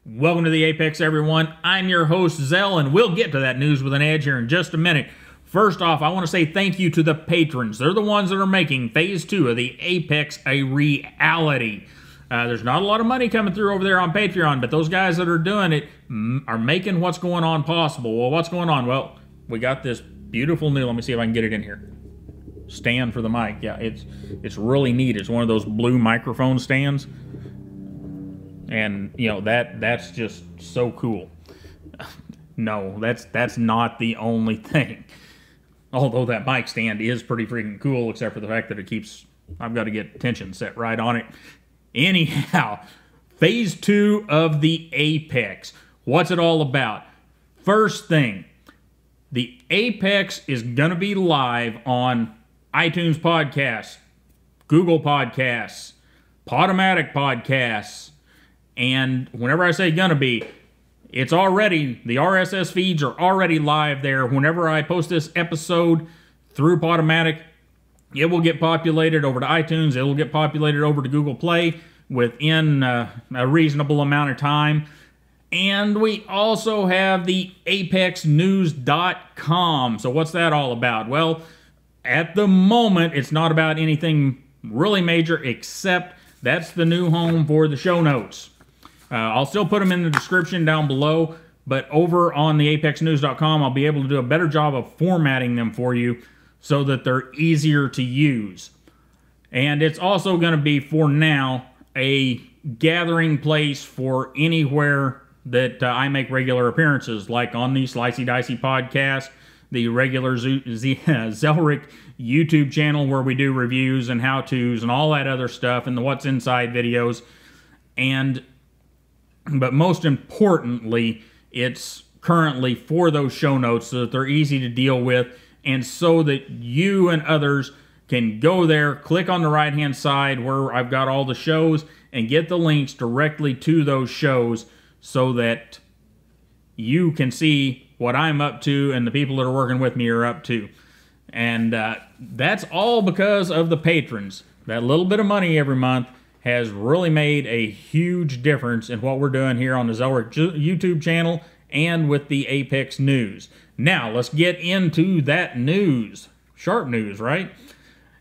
Welcome to the Apex, everyone. I'm your host, Zell, and we'll get to that news with an edge here in just a minute. First off, I want to say thank you to the patrons. They're the ones that are making Phase 2 of the Apex a reality. There's not a lot of money coming through over there on Patreon, but those guys that are doing it are making what's going on possible. Well, what's going on? Well, we got this beautiful new, let me see if I can get it in here, stand for the mic. Yeah, it's really neat. It's one of those blue microphone stands. And, you know, that's just so cool. No, that's not the only thing. Although that mic stand is pretty freaking cool, except for the fact that it keeps, I've got to get tension set right on it. Anyhow, Phase 2 of the Apex. What's it all about? First thing, the Apex is going to be live on iTunes Podcasts, Google Podcasts, Podomatic Podcasts, and whenever I say gonna be, it's already, the RSS feeds are already live there. Whenever I post this episode through Podomatic, it will get populated over to iTunes. It will get populated over to Google Play within a reasonable amount of time. And we also have the EpicSnuggleBunny. So what's that all about? Well, at the moment, it's not about anything really major, except that's the new home for the show notes. I'll still put them in the description down below, but over on the EpicSnuggleBunny, I'll be able to do a better job of formatting them for you so that they're easier to use. And it's also going to be, for now, a gathering place for anywhere that I make regular appearances, like on the Slicey Dicey podcast, the regular Zelrick YouTube channel where we do reviews and how-tos and all that other stuff, and the What's Inside videos. But most importantly, it's currently for those show notes so that they're easy to deal with, and so that you and others can go there, click on the right-hand side where I've got all the shows, and get the links directly to those shows so that you can see what I'm up to and the people that are working with me are up to. And that's all because of the patrons. That little bit of money every month has really made a huge difference in what we're doing here on the Zelrick YouTube channel and with the Apex news. Now, let's get into that news. Sharp news, right?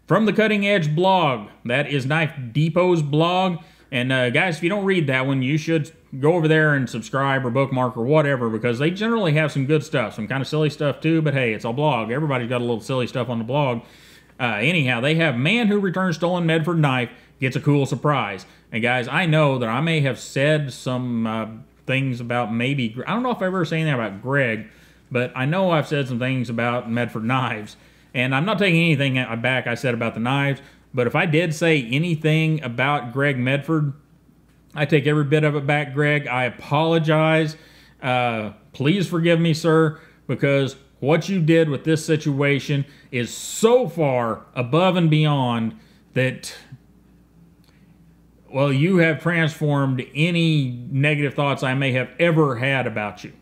From the Cutting Edge blog. That is Knife Depot's blog. And guys, if you don't read that one, you should go over there and subscribe or bookmark or whatever, because they generally have some good stuff. Some kind of silly stuff too, but hey, it's a blog. Everybody's got a little silly stuff on the blog. Anyhow, they have man who returns stolen Medford knife gets a cool surprise. And guys, I know that I may have said some things about maybe, I don't know if I ever said anything about Greg, but I know I've said some things about Medford knives. And I'm not taking anything back I said about the knives, but if I did say anything about Greg Medford, I take every bit of it back, Greg. I apologize. Please forgive me, sir, because what you did with this situation is so far above and beyond that, well, you have transformed any negative thoughts I may have ever had about you.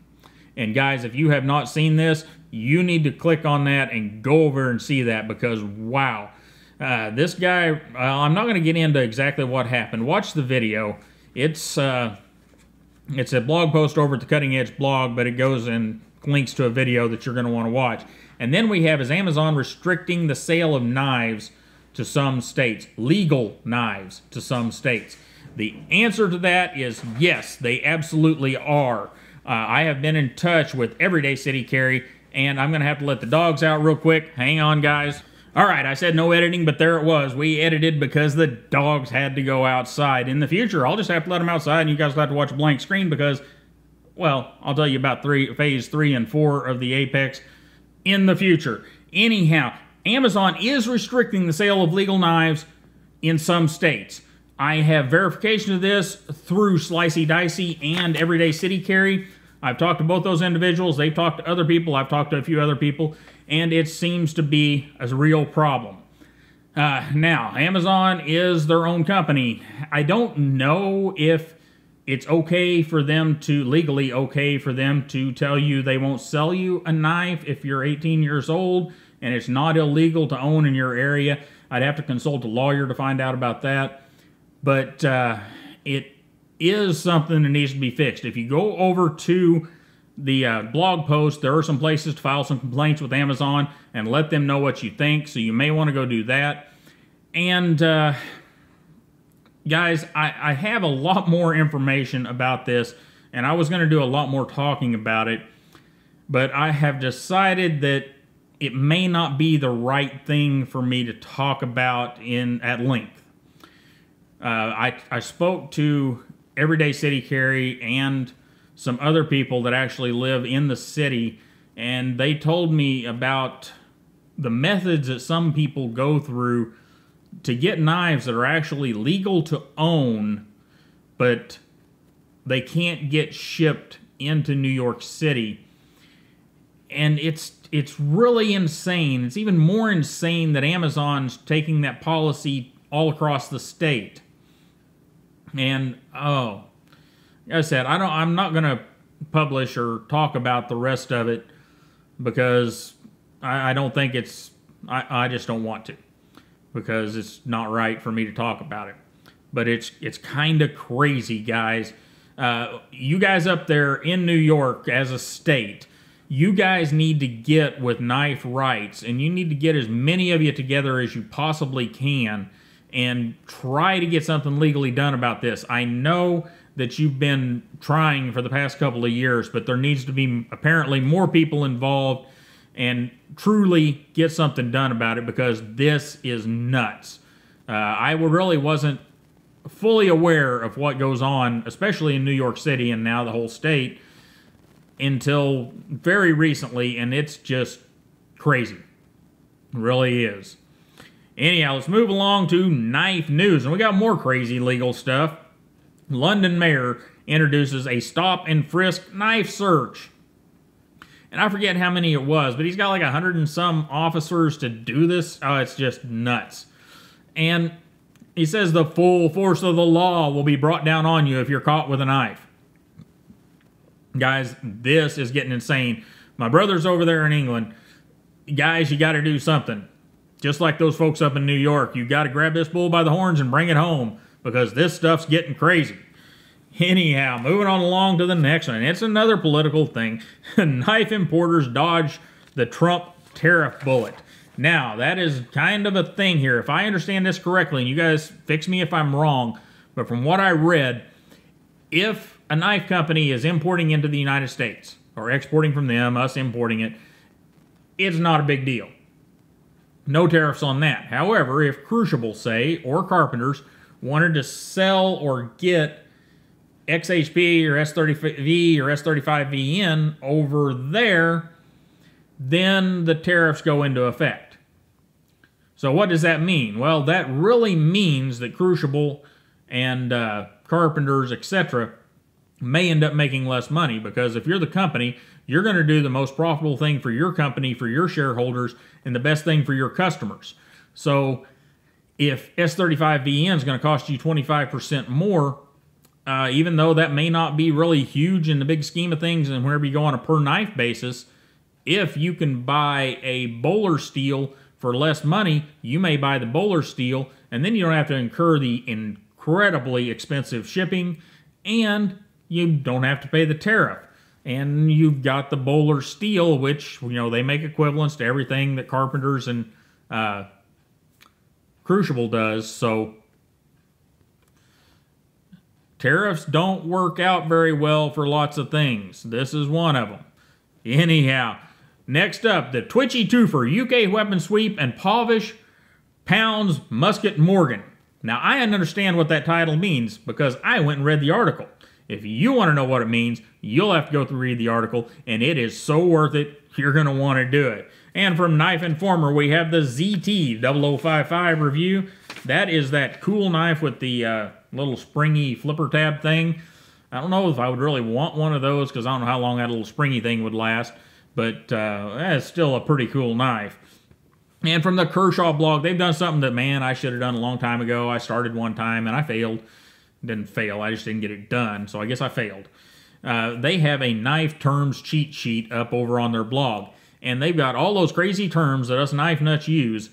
And guys, if you have not seen this, you need to click on that and go over and see that, because wow. This guy, I'm not going to get into exactly what happened. Watch the video. It's a blog post over at the Cutting Edge blog, but it goes and links to a video that you're going to want to watch. And then we have is Amazon restricting the sale of knives to some states, legal knives to some states. The answer to that is yes, they absolutely are. I have been in touch with Everyday City Carry, and I'm going to have to let the dogs out real quick. Hang on, guys. All right, I said no editing, but there it was. We edited because the dogs had to go outside. In the future, I'll just have to let them outside, and you guys will have to watch a blank screen because, well, I'll tell you about Phase 3 and 4 of the Apex in the future. Anyhow, Amazon is restricting the sale of legal knives in some states. I have verification of this through Slicey Dicey and Everyday City Carry. I've talked to both those individuals. They've talked to other people. I've talked to a few other people. And it seems to be a real problem. Now, Amazon is their own company. I don't know if it's okay for them to, legally okay for them to tell you they won't sell you a knife if you're 18 years old and it's not illegal to own in your area. I'd have to consult a lawyer to find out about that. But it is something that needs to be fixed. If you go over to the blog post, there are some places to file some complaints with Amazon and let them know what you think, so you may want to go do that. And guys, I have a lot more information about this, and I was going to do a lot more talking about it, but I have decided that it may not be the right thing for me to talk about at length. I spoke to Everyday City Carry and some other people that actually live in the city, and they told me about the methods that some people go through to get knives that are actually legal to own, but they can't get shipped into New York City. And it's really insane. It's even more insane that Amazon's taking that policy all across the state. And like I said, I'm not going to publish or talk about the rest of it because I don't think it's, I just don't want to, because it's not right for me to talk about it. But it's kind of crazy, guys. You guys up there in New York as a state, you guys need to get with knife rights, and you need to get as many of you together as you possibly can and try to get something legally done about this. I know that you've been trying for the past couple of years, but there needs to be apparently more people involved and truly get something done about it, because this is nuts. I really wasn't fully aware of what goes on, especially in New York City and now the whole state, until very recently, and it's just crazy. It really is. Anyhow, let's move along to knife news, and we got more crazy legal stuff. London Mayor introduces a stop-and-frisk knife search. And I forget how many it was, but he's got like 100 and some officers to do this. Oh, it's just nuts. And he says the full force of the law will be brought down on you if you're caught with a knife. Guys, this is getting insane. My brother's over there in England. Guys, you got to do something. Just like those folks up in New York, you got to grab this bull by the horns and bring it home, because this stuff's getting crazy. Anyhow, moving on along to the next one. It's another political thing. Knife importers dodge the Trump tariff bullet. Now, that is kind of a thing here. If I understand this correctly, and you guys fix me if I'm wrong, but from what I read, if a knife company is importing into the United States, or exporting from them, us importing it, it's not a big deal. No tariffs on that. However, if crucibles, say, or carpenters wanted to sell or get XHP or S30V or S35V in over there, then the tariffs go into effect. So what does that mean? Well, that really means that crucible and carpenters, etc., may end up making less money, because if you're the company, you're going to do the most profitable thing for your company, for your shareholders, and the best thing for your customers. So if S35VN is going to cost you 25% more, even though that may not be really huge in the big scheme of things and wherever you go on a per knife basis, if you can buy a bowler steel for less money, you may buy the bowler steel, and then you don't have to incur the incredibly expensive shipping, and you don't have to pay the tariff. And you've got the bowler steel, which, you know, they make equivalents to everything that carpenters and crucible does. So tariffs don't work out very well for lots of things. This is one of them. Anyhow, next up, the Twitchy Two-fer UK weapon sweep and Pavlich pounds Musket Morgan. Now, I understand what that title means because I went and read the article. If you want to know what it means, you'll have to go through read the article, and it is so worth it, you're going to want to do it. And from Knife Informer, we have the ZT0055 review. That is that cool knife with the little springy flipper tab thing. I don't know if I would really want one of those, because I don't know how long that little springy thing would last, but that's still a pretty cool knife. And from the Kershaw Blog, they've done something that, man, I should have done a long time ago. I started one time, and I failed. Didn't fail, I just didn't get it done, so I guess I failed. They have a knife terms cheat sheet up over on their blog, and they've got all those crazy terms that us knife nuts use,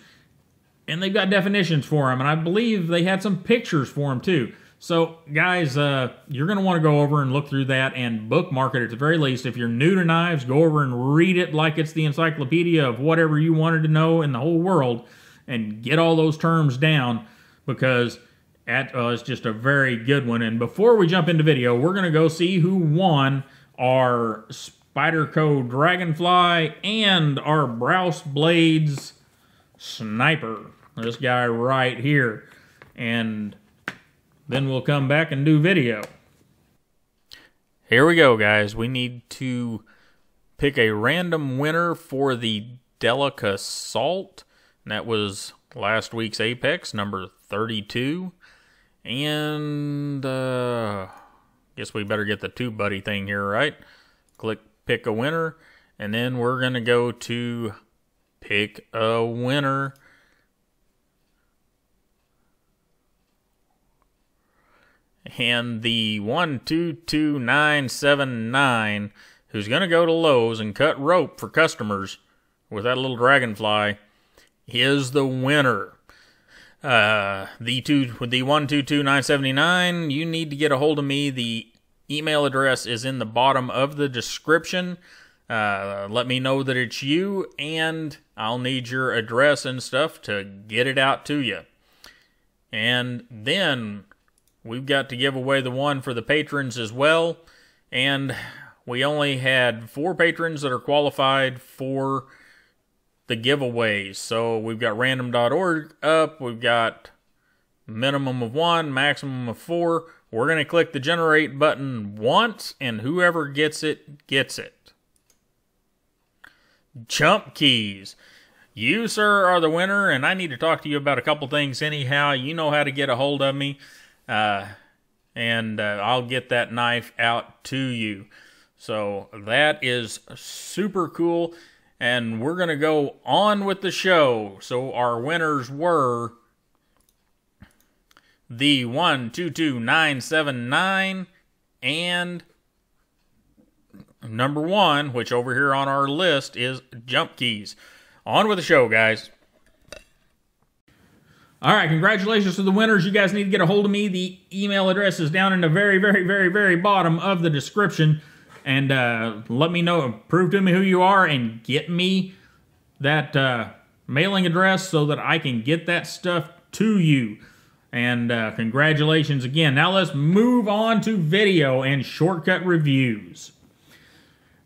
and they've got definitions for them, and I believe they had some pictures for them too. So, guys, you're going to want to go over and look through that and bookmark it at the very least. If you're new to knives, go over and read it like it's the encyclopedia of whatever you wanted to know in the whole world and get all those terms down, because it's just a very good one. And before we jump into video, we're going to go see who won our Spyderco Dragonfly and our Brous Blades Sniper. This guy right here. And then we'll come back and do video. Here we go, guys. We need to pick a random winner for the Delica Salt. And that was last week's Apex, number 32. And guess we better get the tube buddy thing here, right? Click pick a winner, and then we're going to go to pick a winner. And the 122979, who's going to go to Lowe's and cut rope for customers with that little Dragonfly, is the winner. The 122979, you need to get a hold of me. The email address is in the bottom of the description. Let me know that it's you, and I'll need your address and stuff to get it out to you. And then we've got to give away the one for the patrons as well. And we only had 4 patrons that are qualified for the giveaways. So we've got random.org up. We've got minimum of 1, maximum of 4. We're going to click the generate button once, and whoever gets it, gets it. Jump keys. You, sir, are the winner, and I need to talk to you about a couple things anyhow. You know how to get a hold of me, and I'll get that knife out to you. So that is super cool, and we're going to go on with the show. So our winners were the 122979 and number 1, which over here on our list is Jump Keys. On with the show, guys. All right, congratulations to the winners. You guys need to get a hold of me. The email address is down in the very, very, very, very bottom of the description. And let me know, prove to me who you are, and get me that mailing address so that I can get that stuff to you. And congratulations again. Now let's move on to video and shortcut reviews.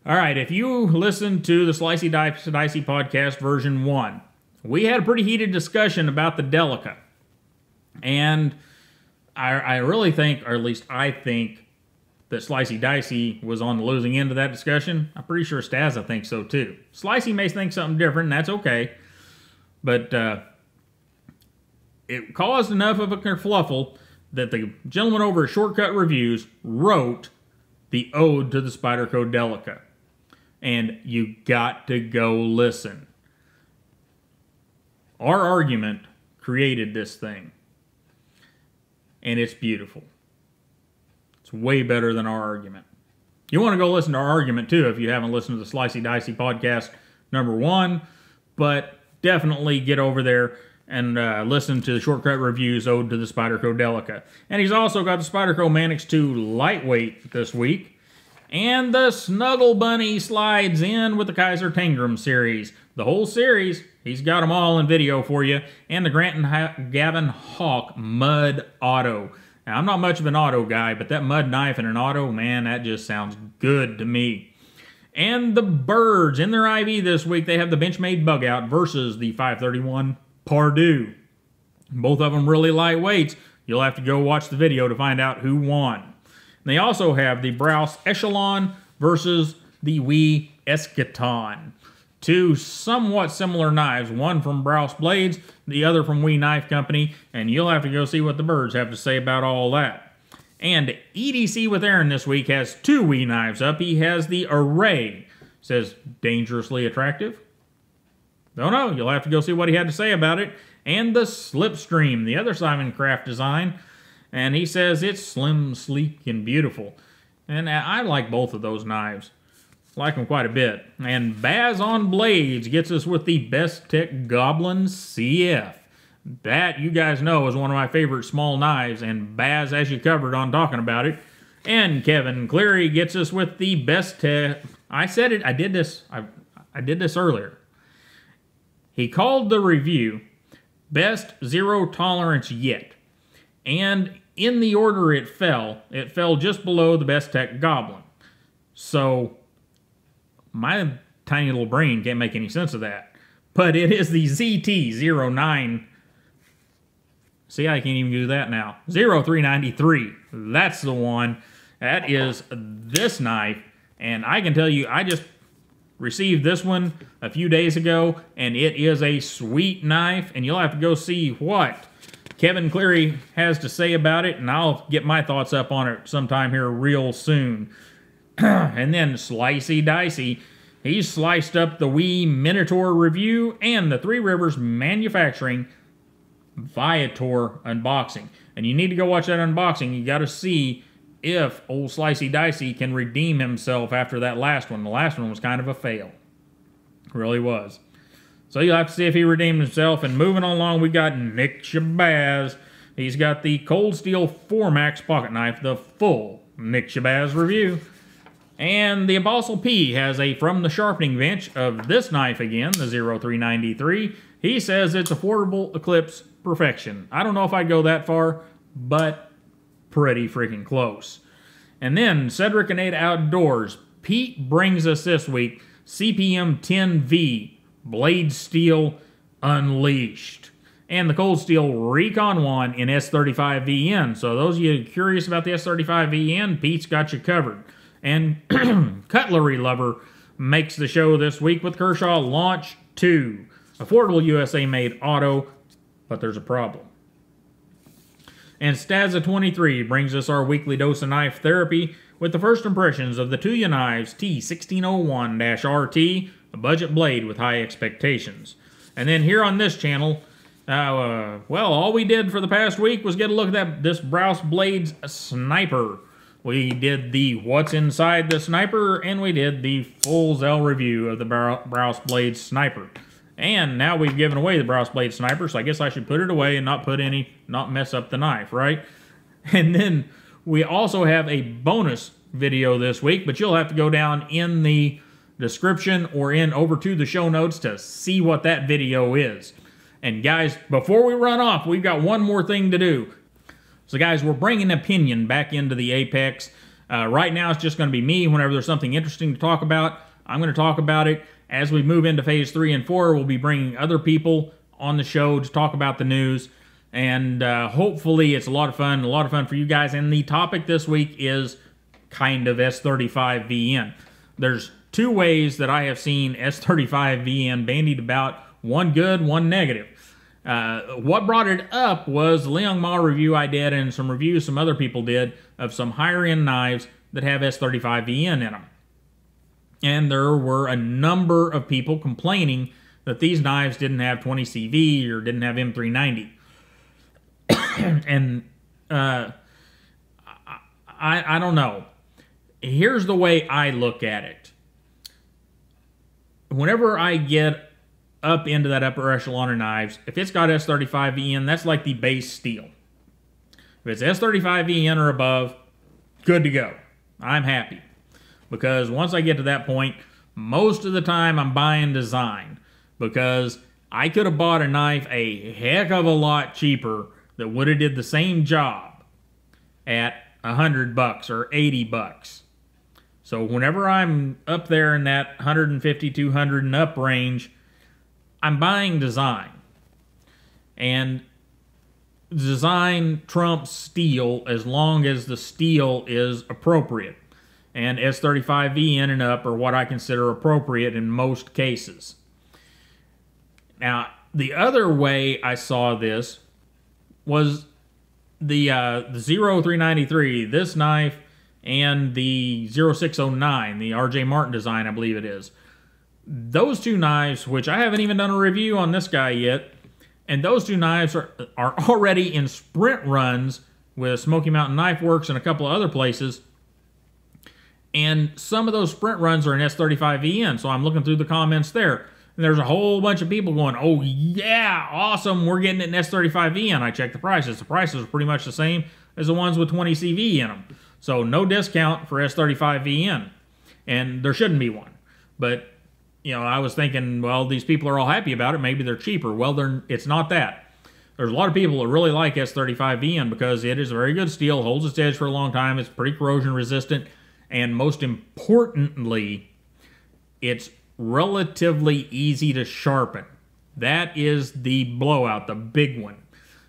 All right, if you listened to the Slicey Dicey podcast version 1, we had a pretty heated discussion about the Delica. And I really think, or at least I think, that Slicey Dicey was on the losing end of that discussion. I'm pretty sure Stazza thinks so too. Slicey may think something different, and that's okay. But it caused enough of a kerfluffle that the gentleman over at Shortcut Reviews wrote the ode to the Spyderco Delica. And you got to go listen. Our argument created this thing. And it's beautiful. It's way better than our argument. You want to go listen to our argument too if you haven't listened to the Slicey Dicey podcast number 1. But definitely get over there and listen to the Shortcut Reviews ode to the Spyderco Delica. And he's also got the Spyderco Manix 2 Lightweight this week. And the SnuggleBunny slides in with the Kizer Tangram series. The whole series, he's got them all in video for you. And the Grant and Gavin Hawk Mud Auto. Now, I'm not much of an auto guy, but that mud knife in an auto, man, that just sounds good to me. And the birds in their IV this week, they have the Benchmade Bugout versus the 531 Pardue. Both of them really lightweights. You'll have to go watch the video to find out who won. They also have the Brous Echelon versus the wee Eschaton. 2 somewhat similar knives, one from Brous Blades, the other from Wee Knife Company, and you'll have to go see what the birds have to say about all that. And EDC With Aaron this week has 2 wee knives up. He has the Array, says dangerously attractive. Don't know, you'll have to go see what he had to say about it. And the Slipstream, the other Simon Craft design. And he says it's slim, sleek, and beautiful. And I like both of those knives. Like them quite a bit. And Baz on Blades gets us with the Best Tech Goblin CF. That, you guys know, is one of my favorite small knives, and Baz, as you covered on talking about it. And Kevin Cleary gets us with the best I said it, I did this earlier. He called the review Best Zero Tolerance Yet. And in the order it fell just below the Best Tech Goblin. So, my tiny little brain can't make any sense of that. But it is the ZT-09. See, I can't even do that now. 0393. That's the one. That is this knife. And I can tell you, I just received this one a few days ago, and it is a sweet knife, and you'll have to go see what Kevin Cleary has to say about it, and I'll get my thoughts up on it sometime here real soon. And then Slicey Dicey, he's sliced up the Wii Minotaur review and the Three Rivers Manufacturing Viator unboxing. And you need to go watch that unboxing. You got to see if old Slicey Dicey can redeem himself after that last one. The last one was kind of a fail. It really was. So you'll have to see if he redeemed himself. And moving along, we got Nick Shabazz. He's got the Cold Steel 4-Max pocket knife, the full Nick Shabazz review. And the Apostle P has a From the Sharpening Bench of this knife again, the 0393. He says it's affordable Eclipse perfection. I don't know if I'd go that far, but pretty freaking close. And then Cedric and Ada Outdoors. Pete brings us this week CPM 10V Blade Steel Unleashed. And the Cold Steel Recon 1 in S35VN. So those of you curious about the S35VN, Pete's got you covered. And Cutlery Lover makes the show this week with Kershaw Launch 2. Affordable USA-made auto, but there's a problem. And Stazza 23 brings us our weekly dose of knife therapy with the first impressions of the Tuya Knives T1601-RT, a budget blade with high expectations. And then here on this channel, well, all we did for the past week was get a look at this Brous Blades Sniper. We did the What's Inside the Sniper, and we did the full Zell review of the Brous Blades Sniper. And now we've given away the Brous Blade Sniper, so I guess I should put it away and not mess up the knife, right? And then we also have a bonus video this week, but you'll have to go down in the description or over to the show notes to see what that video is. And guys, before we run off, we've got one more thing to do. So guys, we're bringing opinion back into the Apex. Right now, it's just going to be me. Whenever there's something interesting to talk about, I'm going to talk about it. As we move into Phase 3 and 4, we'll be bringing other people on the show to talk about the news. And hopefully it's a lot of fun for you guys. And the topic this week is kind of S35VN. There's two ways that I have seen S35VN bandied about. One good, one negative. What brought it up was the Liang Ma review I did and some reviews some other people did of some higher-end knives that have S35VN in them. And there were a number of people complaining that these knives didn't have 20CV or didn't have M390. And I don't know. Here's the way I look at it. Whenever I get up into that upper echelon of knives, if it's got S35VN, that's like the base steel. If it's S35VN or above, good to go. I'm happy. Because once I get to that point, most of the time I'm buying design. Because I could have bought a knife a heck of a lot cheaper that would have did the same job at $100 or $80. So whenever I'm up there in that 150, 200 and up range, I'm buying design. And design trumps steel as long as the steel is appropriate. And S35VN and up are what I consider appropriate in most cases. Now, the other way I saw this was the 0393, this knife, and the 0609, the RJ Martin design, I believe it is. Those two knives, which I haven't even done a review on this guy yet, and those two knives are already in sprint runs with Smoky Mountain Knife Works and a couple of other places. And some of those sprint runs are in S35VN, so I'm looking through the comments there. And there's a whole bunch of people going, oh yeah, awesome, we're getting it in S35V, and I checked the prices. The prices are pretty much the same as the ones with 20 CV in them. So no discount for S35VN. And there shouldn't be one. But, you know, I was thinking, well, these people are all happy about it. Maybe they're cheaper. Well, it's not that. There's a lot of people that really like S35VN because it is a very good steel, holds its edge for a long time, it's pretty corrosion resistant, and most importantly, it's relatively easy to sharpen. That is the blowout, the big one.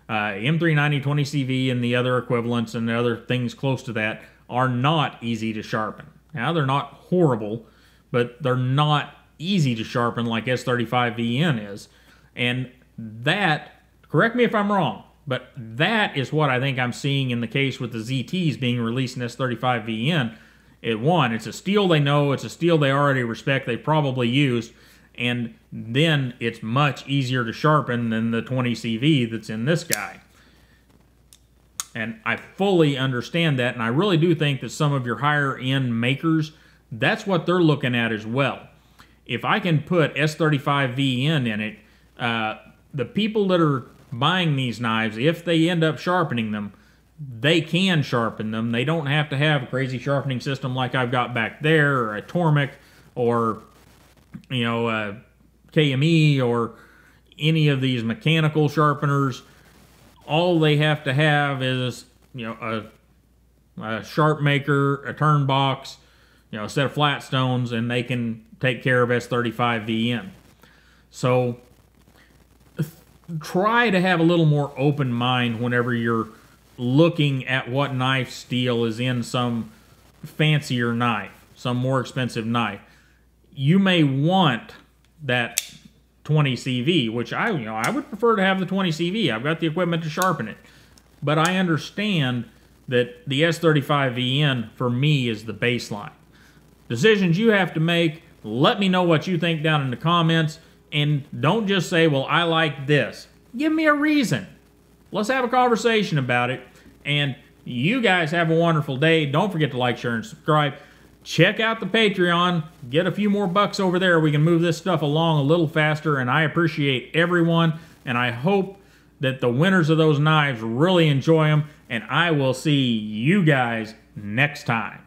M390 20CV and the other equivalents and the other things close to that are not easy to sharpen. Now, they're not horrible, but they're not easy to sharpen like S35VN is. And that, correct me if I'm wrong, but that is what I think I'm seeing in the case with the ZTs being released in S35VN. It's a steel they know, it's a steel they already respect, they probably used, and then it's much easier to sharpen than the 20 CV that's in this guy. And I fully understand that, and I really do think that some of your higher end makers, that's what they're looking at as well. If I can put S35VN in it, the people that are buying these knives, if they end up sharpening them, they can sharpen them. They don't have to have a crazy sharpening system like I've got back there, or a Tormek, or, you know, a KME, or any of these mechanical sharpeners. All they have to have is, you know, a sharp maker, a turn box, you know, a set of flat stones, and they can take care of S35VN. So try to have a little more open mind whenever you're looking at what knife steel is in some fancier knife, some more expensive knife. You may want that 20 CV, which I would prefer to have the 20 CV. I've got the equipment to sharpen it. But I understand that the S35VN for me is the baseline. Decisions you have to make. Let me know what you think down in the comments, and don't just say, well, I like this. Give me a reason. Let's have a conversation about it, and you guys have a wonderful day. Don't forget to like, share, and subscribe. Check out the Patreon. Get a few more bucks over there. We can move this stuff along a little faster, and I appreciate everyone, and I hope that the winners of those knives really enjoy them, and I will see you guys next time.